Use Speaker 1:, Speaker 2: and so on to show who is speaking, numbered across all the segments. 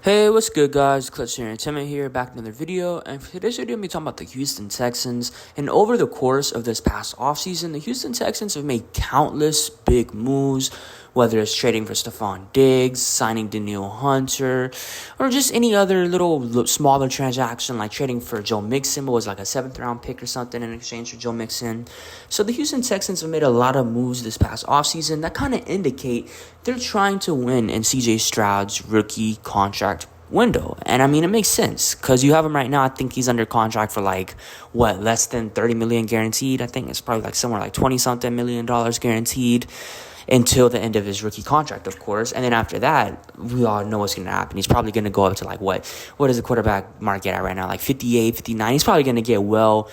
Speaker 1: Hey, what's good, guys? Clutch here, Entertainment here, back in another video. And for today's video, I'm going to be talking about the Houston Texans. And over the course of this past offseason, the Houston Texans have made countless big moves, whether it's trading for Stephon Diggs, signing Danielle Hunter, or just any other little smaller transaction, like trading for Joe Mixon, but was like a 7th-round pick or something in exchange for Joe Mixon. So the Houston Texans have made a lot of moves this past offseason that kind of indicate they're trying to win in C.J. Stroud's rookie contract window. And I mean, it makes sense because you have him right now. I think he's under contract for less than $30 million guaranteed. I think it's probably somewhere like $20-something million guaranteed until the end of his rookie contract, of course. And then after that, we all know what's going to happen. He's probably going to go up to what is the quarterback market at right now? 58, 59. He's probably going to get well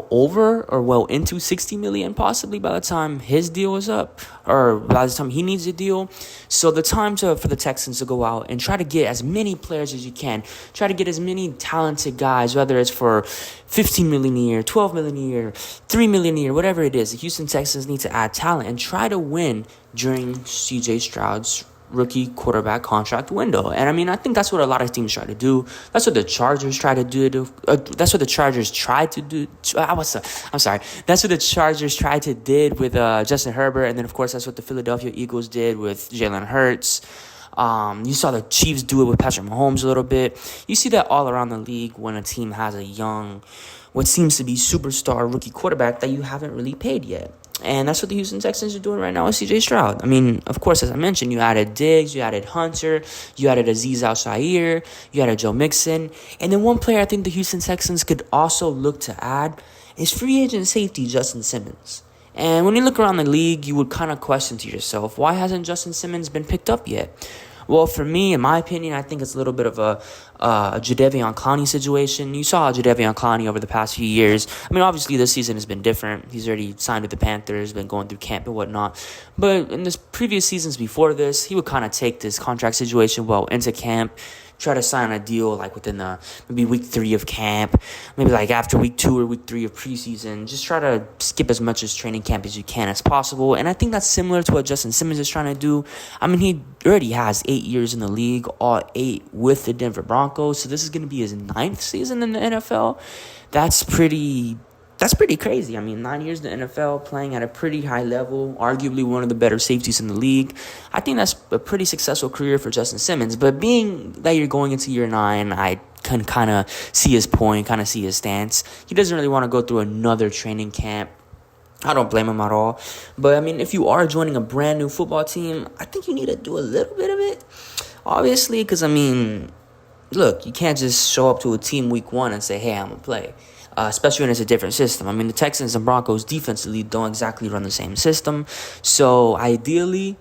Speaker 1: over or well into 60 million possibly by the time his deal is up or by the time he needs a deal. So the time for the Texans to go out and try to get as many players as you can, try to get as many talented guys, whether it's for 15 million a year, 12 million a year, 3 million a year, whatever it is. The Houston Texans need to add talent and try to win during CJ Stroud's rookie quarterback contract window. And I mean, I think that's what a lot of teams try to do. That's what the Chargers try to do. That's what the Chargers tried to do. That's what the Chargers tried to did with Justin Herbert. And then, of course, that's what the Philadelphia Eagles did with Jalen Hurts. You saw the Chiefs do it with Patrick Mahomes a little bit. You see that all around the league when a team has a young, what seems to be superstar rookie quarterback that you haven't really paid yet. And that's what the Houston Texans are doing right now with C.J. Stroud. I mean, of course, as I mentioned, you added Diggs, you added Hunter, you added Azeez Al-Shaair, you added Joe Mixon. And then one player I think the Houston Texans could also look to add is free agent safety Justin Simmons. And when you look around the league, you would kind of question to yourself, why hasn't Justin Simmons been picked up yet? Well, for me, in my opinion, I think it's a little bit of a Jadeveon Clowney situation. You saw Jadeveon Clowney over the past few years. I mean, obviously, this season has been different. He's already signed with the Panthers, been going through camp and whatnot. But in the previous seasons before this, he would kind of take this contract situation into camp, try to sign a deal within maybe week 3 of camp, maybe after week 2 or week 3 of preseason. Just try to skip as much as training camp as you can as possible. And I think that's similar to what Justin Simmons is trying to do. I mean, he already has 8 years in the league, all 8 with the Denver Broncos. So this is going to be his 9th season in the NFL. That's pretty crazy. I mean, 9 years in the NFL, playing at a pretty high level, arguably one of the better safeties in the league. I think that's a pretty successful career for Justin Simmons. But being that you're going into year 9, I can kind of see his point, kind of see his stance. He doesn't really want to go through another training camp. I don't blame him at all. But, I mean, if you are joining a brand new football team, I think you need to do a little bit of it, obviously, because, I mean, look, you can't just show up to a team week 1 and say, hey, I'm going to play. Especially when it's a different system. I mean, the Texans and Broncos defensively don't exactly run the same system. So, ideally,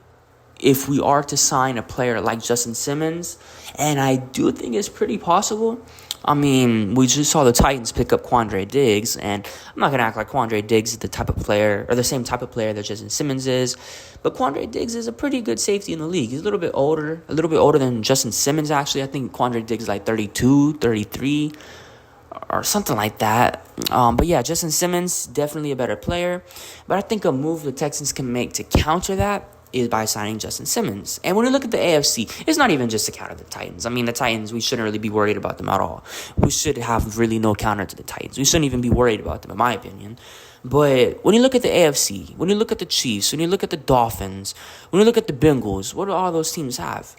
Speaker 1: if we are to sign a player like Justin Simmons, and I do think it's pretty possible. I mean, we just saw the Titans pick up Quandre Diggs, and I'm not going to act like Quandre Diggs is the type of player, or the same type of player that Justin Simmons is, but Quandre Diggs is a pretty good safety in the league. He's a little bit older than Justin Simmons, actually. I think Quandre Diggs is 32, 33, or something like that. But yeah, Justin Simmons, definitely a better player. But I think a move the Texans can make to counter that is by signing Justin Simmons. And when we look at the AFC, it's not even just to counter the Titans. I mean, the Titans, we shouldn't really be worried about them at all. We should have really no counter to the Titans. We shouldn't even be worried about them, in my opinion. But when you look at the AFC, when you look at the Chiefs, when you look at the Dolphins, when you look at the Bengals, what do all those teams have?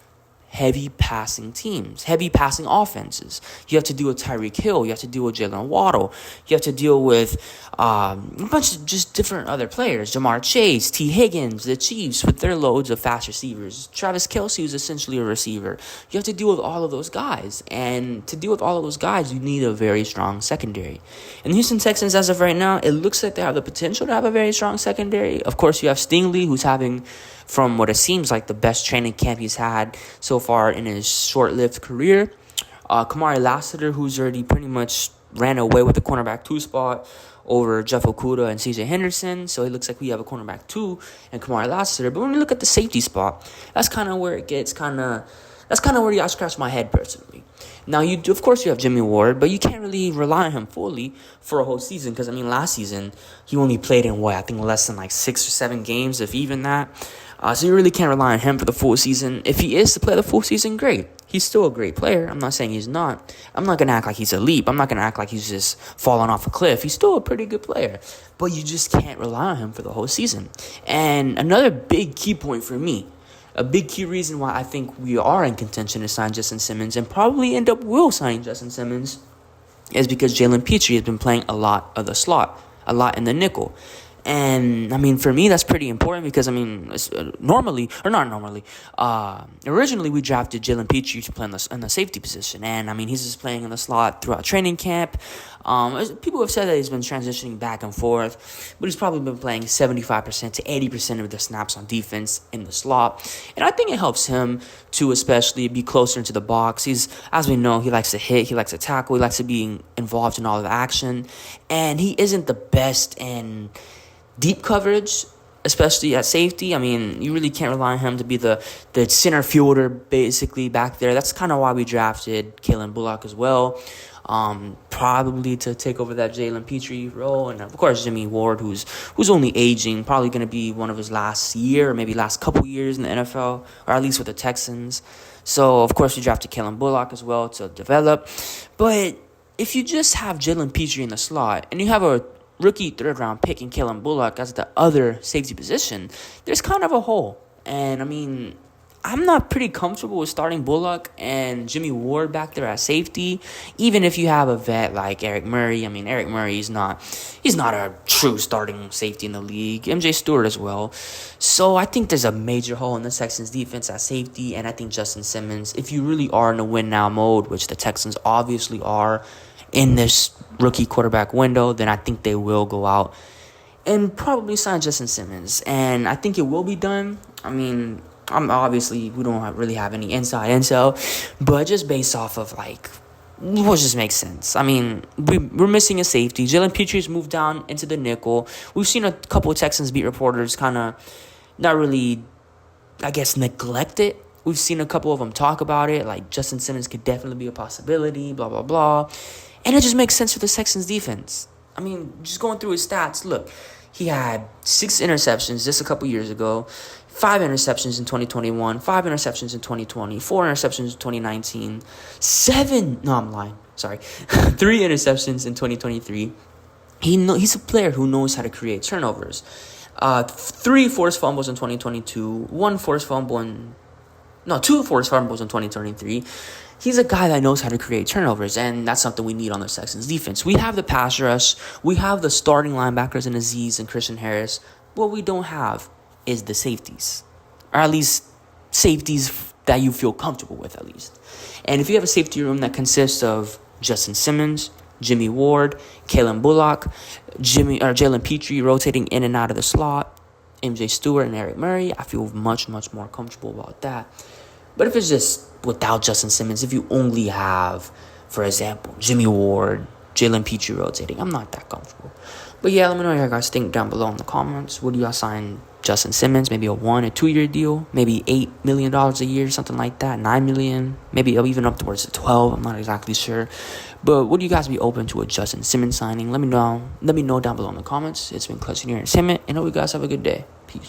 Speaker 1: Heavy passing teams, heavy passing offenses. You have to deal with Tyreek Hill. You have to deal with Jalen Waddle. You have to deal with a bunch of just different other players. Jamar Chase, T. Higgins, the Chiefs with their loads of fast receivers. Travis Kelce is essentially a receiver. You have to deal with all of those guys. And to deal with all of those guys, you need a very strong secondary. And the Houston Texans, as of right now, it looks like they have the potential to have a very strong secondary. Of course, you have Stingley, who's having, from what it seems like, the best training camp he's had so far in his short-lived career. Kamari Lassiter, who's already pretty much ran away with the cornerback 2 spot over Jeff Okudah and CJ Henderson. So it looks like we have a cornerback 2 and Kamari Lassiter. But when we look at the safety spot, that's kind of where it gets that's kind of where I scratch my head personally. Now, of course you have Jimmy Ward, but you can't really rely on him fully for a whole season because, I mean, last season he only played in, I think less than 6 or 7 games, if even that. So you really can't rely on him for the full season. If he is to play the full season, great. He's still a great player. I'm not saying he's not. I'm not going to act like he's a leap. I'm not going to act like he's just falling off a cliff. He's still a pretty good player. But you just can't rely on him for the whole season. And another big key point for me, a big key reason why I think we are in contention to sign Justin Simmons and probably end up will signing Justin Simmons is because Jalen Petrie has been playing a lot of the slot, a lot in the nickel. And, I mean, for me, that's pretty important because, I mean, originally we drafted Jalen Petrie to play in the safety position. And, I mean, he's just playing in the slot throughout training camp. People have said that he's been transitioning back and forth, but he's probably been playing 75% to 80% of the snaps on defense in the slot. And I think it helps him to especially be closer into the box. As we know, he likes to hit, he likes to tackle, he likes to be involved in all of the action. And he isn't the best in deep coverage, especially at safety. I mean, you really can't rely on him to be the center fielder, basically, back there. That's kind of why we drafted Kalen Bullock as well, probably to take over that Jalen Petrie role. And, of course, Jimmy Ward, who's only aging, probably going to be one of his last year or maybe last couple years in the NFL, or at least with the Texans. So, of course, we drafted Kalen Bullock as well to develop. But if you just have Jalen Petrie in the slot and you have a rookie third-round pick in Kalen Bullock as the other safety position, there's kind of a hole. And, I mean, I'm not pretty comfortable with starting Bullock and Jimmy Ward back there at safety, even if you have a vet like Eric Murray. I mean, Eric Murray he's not a true starting safety in the league. MJ Stewart as well. So I think there's a major hole in the Texans' defense at safety, and I think Justin Simmons, if you really are in a win-now mode, which the Texans obviously are, in this rookie quarterback window, then I think they will go out and probably sign Justin Simmons. And I think it will be done. I mean, we don't really have any inside intel, but just based off of, what just makes sense. I mean, we're missing a safety. Jalen Petrie's moved down into the nickel. We've seen a couple of Texans beat reporters kind of not really, I guess, neglect it. We've seen a couple of them talk about it, like Justin Simmons could definitely be a possibility, blah, blah, blah. And it just makes sense for the Texans defense. I mean, just going through his stats, look, he had 6 interceptions just a couple years ago, 5 interceptions in 2021, 5 interceptions in 2020, 4 interceptions in 2019, 3 interceptions in 2023. He's a player who knows how to create turnovers. 3 forced fumbles in 2022, 2 forced fumbles in 2023. He's a guy that knows how to create turnovers, and that's something we need on the Texans defense. We have the pass rush. We have the starting linebackers in Aziz and Christian Harris. What we don't have is the safeties, or at least safeties that you feel comfortable with, at least. And if you have a safety room that consists of Justin Simmons, Jimmy Ward, Kalen Bullock, Jalen Petrie rotating in and out of the slot, MJ Stewart and Eric Murray, I feel much, much more comfortable about that. But if it's just without Justin Simmons, if you only have, for example, Jimmy Ward, Jalen Petrie rotating, I'm not that comfortable. But yeah, let me know what you guys think down below in the comments. Would you guys sign Justin Simmons? Maybe a 1 or 2 year deal? Maybe $8 million a year, something like that? $9 million? Maybe even up towards 12. I'm not exactly sure. But would you guys be open to a Justin Simmons signing? Let me know. Let me know down below in the comments. It's been Clutching here in Essam, and I hope you guys have a good day. Peace.